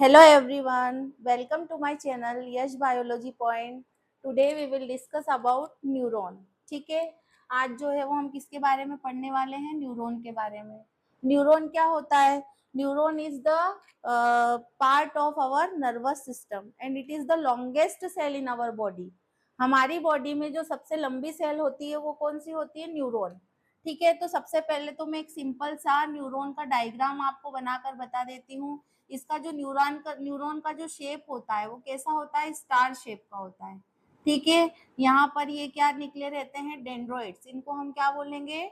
Hello everyone, welcome to my channel Yash biology point. Today we will discuss about neuron. ठीक है, आज जो है वो हम किसके बारे में पढ़ने वाले हैं? न्यूरॉन के बारे में। न्यूरॉन क्या होता है? Neuron is the part of our nervous system and it is the longest cell in our body. हमारी बॉडी में जो सबसे लंबी सेल होती है वो कौन सी होती है? न्यूरॉन। ठीक है, तो सबसे पहले तो मैं एक सिंपल सा न्यूरॉन का डायग्राम आपको बनाकर बता देती हूँ। इसका जो न्यूरॉन का जो शेप होता है वो कैसा होता है? स्टार शेप का होता है। ठीक है, यहाँ पर ये क्या निकले रहते हैं? डेंड्रोइड्स। इनको हम क्या बोलेंगे?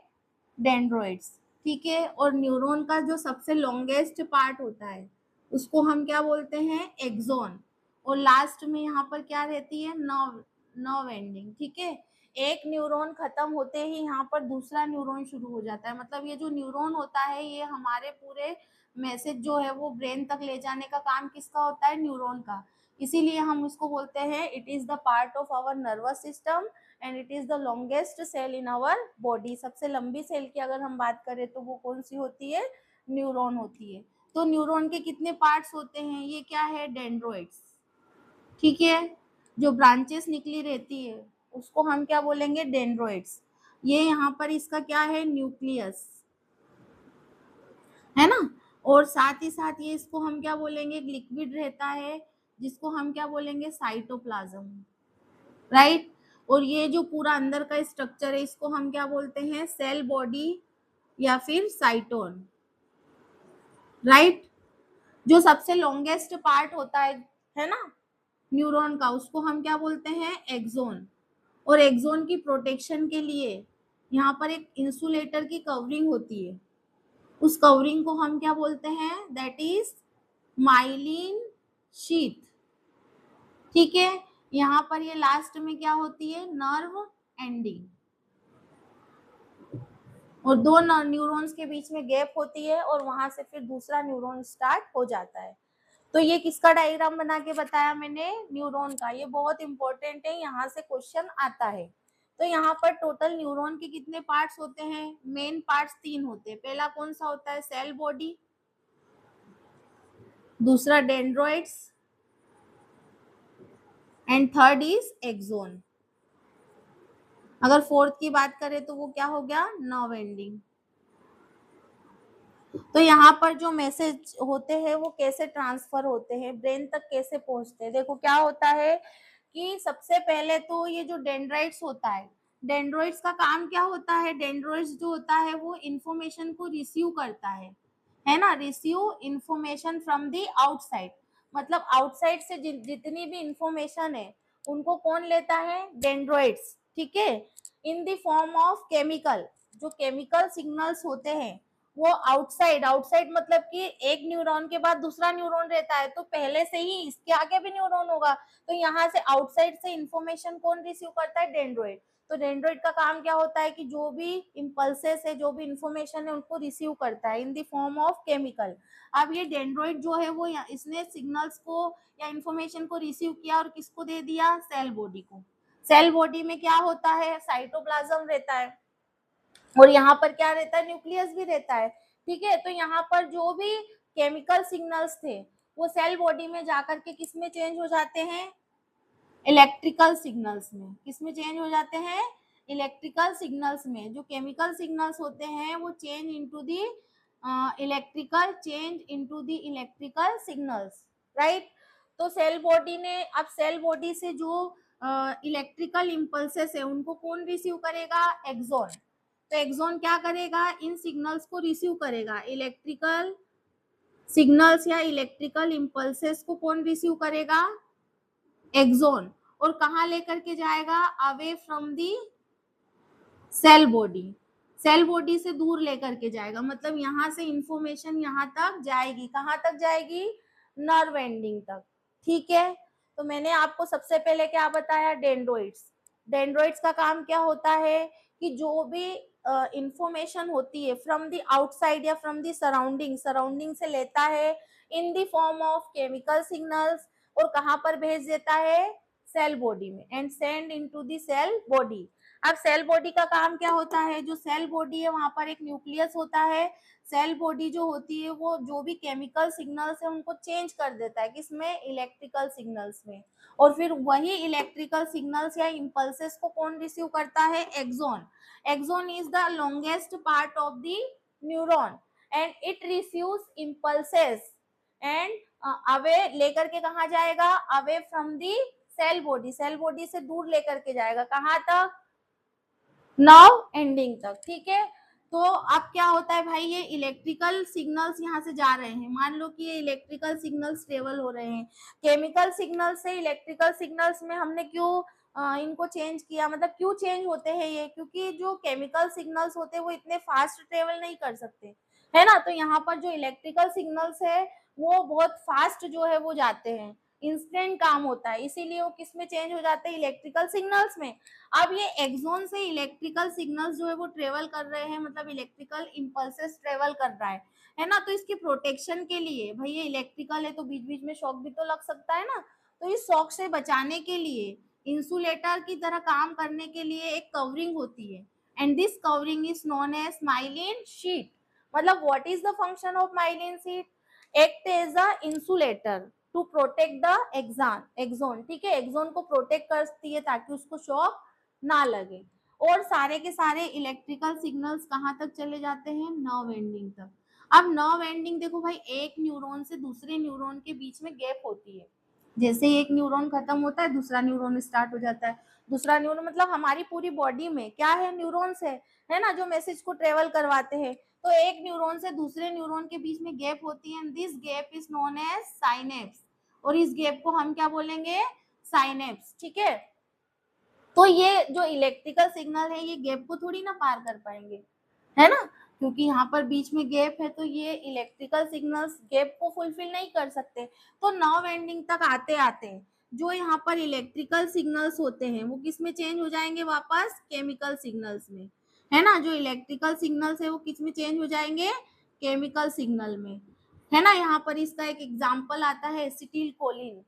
डेंड्रोइड्स। ठीक है, और न्यूरॉन का जो सबसे लॉन्गेस्ट पार्ट होता है उसको हम क्या बोलते हैं? एक्सोन। और लास्ट में यहाँ पर क्या रहती है? नर्व। Nerve ending. ठीक है, एक न्यूरॉन खत्म होते ही यहाँ पर दूसरा न्यूरॉन शुरू हो जाता है। मतलब ये जो न्यूरॉन होता है ये हमारे पूरे मैसेज जो है वो ब्रेन तक ले जाने का काम किसका होता है? न्यूरॉन का। इसीलिए हम इसको बोलते हैं it is the part of our nervous system and it is the longest cell in our body. सबसे लंबी सेल की अगर हम बात करें तो वो कौन सी होती है? न्यूरॉन होती है। तो न्यूरॉन के कितने पार्ट्स होते हैं? ये क्या है? डेंड्रोइड्स। ठीक है, जो ब्रांचेस निकली रहती है उसको हम क्या बोलेंगे? डेंड्रोइड्स। ये यहाँ पर इसका क्या है? न्यूक्लियस है ना। और साथ ही साथ ये इसको हम क्या बोलेंगे? लिक्विड रहता है जिसको हम क्या बोलेंगे? साइटोप्लाज्म। राइट। और ये जो पूरा अंदर का स्ट्रक्चर है इसको हम क्या बोलते हैं? सेल बॉडी या फिर साइटोन। राइट। जो सबसे लॉन्गेस्ट पार्ट होता है ना न्यूरॉन का, उसको हम क्या बोलते हैं? एक्सोन। और एक्सोन की प्रोटेक्शन के लिए यहाँ पर एक इंसुलेटर की कवरिंग होती है। उस कवरिंग को हम क्या बोलते हैं? That is myelin sheath. ठीक है, यहाँ पर ये लास्ट में क्या होती है? Nerve ending. और दो न्यूरॉन्स के बीच में गैप होती है और वहां से फिर दूसरा न्यूरॉन स्टार्ट हो जाता है। तो ये किसका डायग्राम बना के बताया मैंने? न्यूरॉन का। ये बहुत इंपॉर्टेंट है, यहाँ से क्वेश्चन आता है। तो यहाँ पर टोटल न्यूरॉन के कितने पार्ट्स होते हैं? मेन पार्ट्स 3 होते हैं। पहला कौन सा होता है? Cell body. दूसरा dendrites and third is axon. अगर फोर्थ की बात करें तो वो क्या हो गया? Nerve ending. तो यहाँ पर जो मैसेज होते हैं वो कैसे ट्रांसफर होते हैं, ब्रेन तक कैसे पहुंचते हैं? देखो क्या होता है कि सबसे पहले तो ये जो डेंड्राइट्स होता है, डेंड्रोइड्स का काम क्या होता है? डेंड्रोइड्स जो होता है वो इंफॉर्मेशन को रिसीव करता है ना। Receive information from the outside. मतलब आउटसाइड से जितनी भी इंफॉर्मेशन है उनको कौन लेता है? डेंड्रोइड्स। ठीक है, in the form of chemical. जो केमिकल सिग्नल्स होते हैं वो आउटसाइड। आउटसाइड मतलब कि एक न्यूरॉन के बाद दूसरा न्यूरॉन रहता है तो पहले से ही इसके आगे भी न्यूरॉन होगा। तो यहाँ से आउटसाइड से इंफॉर्मेशन कौन रिसीव करता है? डेंड्रोइड। तो डेंड्रोइड का काम क्या होता है कि जो भी इम्पल्सेस है, जो भी इंफॉर्मेशन है उनको रिसीव करता है in the form of chemical. अब ये डेंड्रोइड जो है वो इसने सिग्नल्स को या इंफॉर्मेशन को रिसीव किया और किसको दे दिया? सेल बॉडी को। सेल बॉडी में क्या होता है? साइटोप्लाज्म रहता है और यहाँ पर क्या रहता है? न्यूक्लियस भी रहता है। ठीक है, तो यहाँ पर जो भी केमिकल सिग्नल्स थे वो सेल बॉडी में जाकर के किस में चेंज हो जाते हैं? इलेक्ट्रिकल सिग्नल्स में। किस में चेंज हो जाते हैं? इलेक्ट्रिकल सिग्नल्स में। जो केमिकल सिग्नल्स होते हैं वो change into the electrical signals. Right. तो सेल बॉडी ने अब सेल बॉडी से जो इलेक्ट्रिकल इम्पल्सेस है उनको कौन रिसीव करेगा? एक्सोन। तो एक्सोन क्या करेगा? इन सिग्नल्स को रिसीव करेगा। इलेक्ट्रिकल सिग्नल्स या इलेक्ट्रिकल इम्पल्सेस को कौन रिसीव करेगा? एक्सोन। और कहाँ लेकर के जाएगा? Away from the cell body. Cell body से दूर लेकर के जाएगा। मतलब यहाँ से इंफॉर्मेशन यहाँ तक जाएगी। कहाँ तक जाएगी? नर्व एंडिंग तक। ठीक है, तो मैंने आपको सबसे पहले क्या बताया? डेंड्रोइड्स। डेंड्रोइड्स का काम क्या होता है कि जो भी इंफॉर्मेशन होती है फ्रॉम द आउटसाइड या फ्रॉम द सराउंडिंग, सराउंडिंग से लेता है in the form of chemical signals और कहाँ पर भेज देता है? सेल बॉडी में and send into the cell body. अब सेल बॉडी का काम क्या होता है, जो सेल बॉडी है वहां पर एक न्यूक्लियस होता है। सेल बॉडी जो होती है वो जो भी केमिकल सिग्नल्स है उनको चेंज कर देता है, किसमें, इलेक्ट्रिकल सिग्नल्स में। और फिर वही इलेक्ट्रिकल सिग्नल्स या इम्पल्सेस को कौन रिसीव करता है, axon. Axon is the longest part of the neuron and it receives impulses and away लेकर के कहा जाएगा, away from the cell body, cell body से दूर लेकर के जाएगा, कहाँ तक, नर्व एंडिंग तक। ठीक है, तो अब क्या होता है भाई, ये इलेक्ट्रिकल सिग्नल्स यहाँ से जा रहे हैं, मान लो कि ये इलेक्ट्रिकल सिग्नल्स ट्रेवल हो रहे हैं। केमिकल सिग्नल से इलेक्ट्रिकल सिग्नल्स में हमने क्यों इनको चेंज किया, मतलब क्यों चेंज होते हैं ये, क्योंकि जो केमिकल सिग्नल्स होते हैं वो इतने फास्ट ट्रेवल नहीं कर सकते, है ना। तो यहाँ पर जो इलेक्ट्रिकल सिग्नल्स है वो बहुत फास्ट जो है वो जाते हैं, इंस्टेंट काम होता है, इसीलिए वो किस में चेंज हो जाते हैं, इलेक्ट्रिकल सिग्नल्स में। अब ये एक्सॉन से इलेक्ट्रिकल सिग्नल्स जो है वो ट्रेवल कर रहे हैं, मतलब इलेक्ट्रिकल इंपल्सेस ट्रेवल कर रहा है ना। तो इसकी प्रोटेक्शन के लिए, भाई ये इलेक्ट्रिकल है तो बीच बीच में शॉक भी तो लग सकता है ना, तो इस शॉक से बचाने के लिए इंसुलेटर की तरह काम करने के लिए एक कवरिंग होती है, and this covering is known as myelin sheath. मतलब what is the function of myelin sheath, act as a insulator to protect the axon. ठीक है, एक्सॉन को प्रोटेक्ट करती है ताकि उसको शॉक ना लगे। और सारे के सारे इलेक्ट्रिकल सिग्नल्स कहाँ तक चले जाते हैं, नर्व एंडिंग तक। अब नर्व एंडिंग देखो भाई, एक न्यूरॉन से दूसरे न्यूरॉन के बीच में गैप होती है, जैसे एक न्यूरॉन खत्म होता है दूसरा न्यूरॉन स्टार्ट हो जाता है। दूसरा न्यूरॉन मतलब हमारी पूरी बॉडी में क्या है, न्यूरॉन्स है ना, जो मैसेज को ट्रेवल करवाते हैं। तो एक न्यूरॉन से दूसरे न्यूरॉन के बीच में गैप होती है, and this gap is known as synapse, और इस गैप को हम क्या बोलेंगे, साइनेप्स। ठीक है, तो ये जो इलेक्ट्रिकल सिग्नल है ये गैप को थोड़ी ना पार कर पाएंगे, है ना, क्योंकि यहाँ पर बीच में गैप है, तो ये इलेक्ट्रिकल सिग्नल्स गैप को फुलफिल नहीं कर सकते। तो नर्व एंडिंग तक आते आते जो यहाँ पर इलेक्ट्रिकल सिग्नल्स होते हैं वो किस में चेंज हो जाएंगे, वापस केमिकल सिग्नल्स में, है ना। जो इलेक्ट्रिकल सिग्नल्स है वो किस में चेंज हो जाएंगे, केमिकल सिग्नल में, है ना। यहाँ पर इसका एक एग्जाम्पल आता है एसिटिल कोलिन,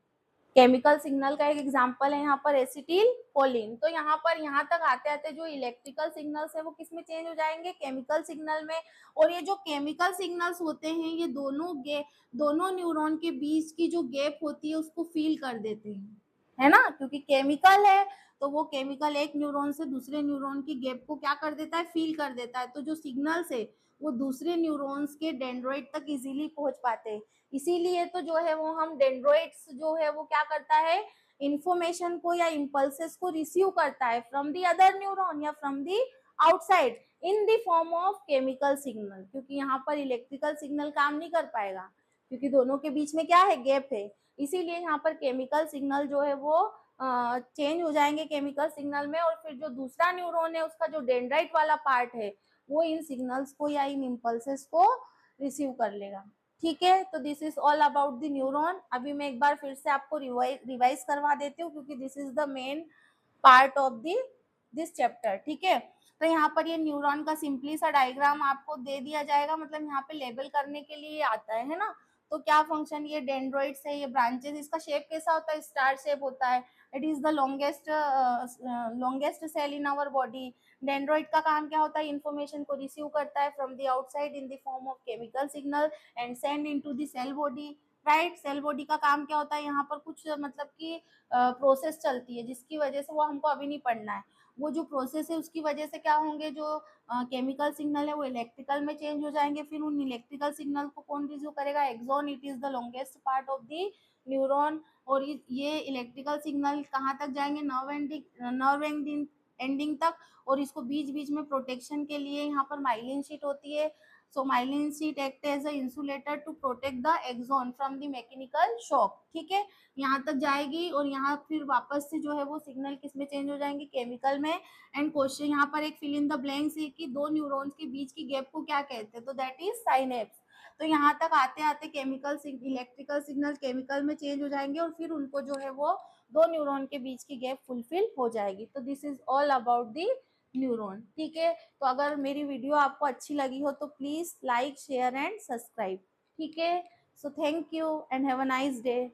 केमिकल सिग्नल का एक एग्जांपल है यहाँ पर एसिटिल कोलिन। तो यहाँ पर यहाँ तक आते आते जो इलेक्ट्रिकल सिग्नल्स है वो किस में चेंज हो जाएंगे, केमिकल सिग्नल में। और ये जो केमिकल सिग्नल्स होते हैं ये दोनों न्यूरॉन के बीच की जो गैप होती है उसको फील कर देते हैं, है ना, क्योंकि केमिकल है तो वो केमिकल एक न्यूरॉन से दूसरे न्यूरॉन की गैप को क्या कर देता है, फील कर देता है। तो जो सिग्नल्स है वो दूसरे न्यूरॉन्स के डेंड्राइट तक इजीली पहुंच पाते हैं। इसीलिए तो जो है वो हम डेंड्रोइट्स जो है वो क्या करता है, इंफॉर्मेशन को या इम्पल्सेस को रिसीव करता है फ्रॉम दी अदर न्यूरॉन या from the outside in the form of chemical signal, क्योंकि यहाँ पर इलेक्ट्रिकल सिग्नल काम नहीं कर पाएगा क्योंकि दोनों के बीच में क्या है, गैप है। इसीलिए यहाँ पर केमिकल सिग्नल जो है वो चेंज हो जाएंगे केमिकल सिग्नल में, और फिर जो दूसरा न्यूरॉन है उसका जो डेंड्राइट वाला पार्ट है वो इन सिग्नल्स को या इन इम्पल्सेस को रिसीव कर लेगा। ठीक है, तो this is all about the neuron. अभी मैं एक बार फिर से आपको रिवाइज करवा देती हूँ क्योंकि this is the main part of this chapter. ठीक है, तो यहाँ पर ये न्यूरॉन का सिंपली सा डायग्राम आपको दे दिया जाएगा, मतलब यहाँ पे लेबल करने के लिए आता है ना। तो क्या फंक्शन, ये डेंड्रोइड्स है, ये ब्रांचेस, इसका शेप कैसा होता है, स्टार शेप होता है। It is the longest cell in our body. Dendroid का काम क्या होता है, इंफॉर्मेशन को रिसीव करता है from the outside in the form of chemical signal and send into the cell body. Right, cell body का काम क्या होता है, यहाँ पर कुछ मतलब कि प्रोसेस चलती है जिसकी वजह से वो हमको अभी नहीं पढ़ना है। वो जो प्रोसेस है उसकी वजह से क्या होंगे, जो केमिकल सिग्नल है वो इलेक्ट्रिकल में चेंज हो जाएंगे। फिर उन इलेक्ट्रिकल सिग्नल को कौन रिसीव करेगा, axon. It is the longest part of the neuron. और ये इलेक्ट्रिकल सिग्नल कहाँ तक जाएंगे, नर्व एंडिंग तक। और इसको बीच बीच में प्रोटेक्शन के लिए यहाँ पर माइलिन शीट होती है। So myelin sheath act as a insulator to protect the axon from the mechanical shock. ठीक है, यहाँ तक जाएगी और यहाँ फिर वापस से जो है वो सिग्नल किस में चेंज हो जाएंगे, केमिकल में। एंड क्वेश्चन यहाँ पर एक फिल इन द ब्लैंक्स है कि दो न्यूरॉन्स के बीच की गैप को क्या कहते हैं, तो दैट इज साइनेप्स। तो यहाँ तक आते आते इलेक्ट्रिकल सिग्नल केमिकल में चेंज हो जाएंगे और फिर उनको जो है वो दो न्यूरॉन के बीच की गैप फुलफिल हो जाएगी। तो this is all about the neuron. ठीक है, तो अगर मेरी वीडियो आपको अच्छी लगी हो तो please like, share and subscribe. ठीक है, so thank you and have a nice day.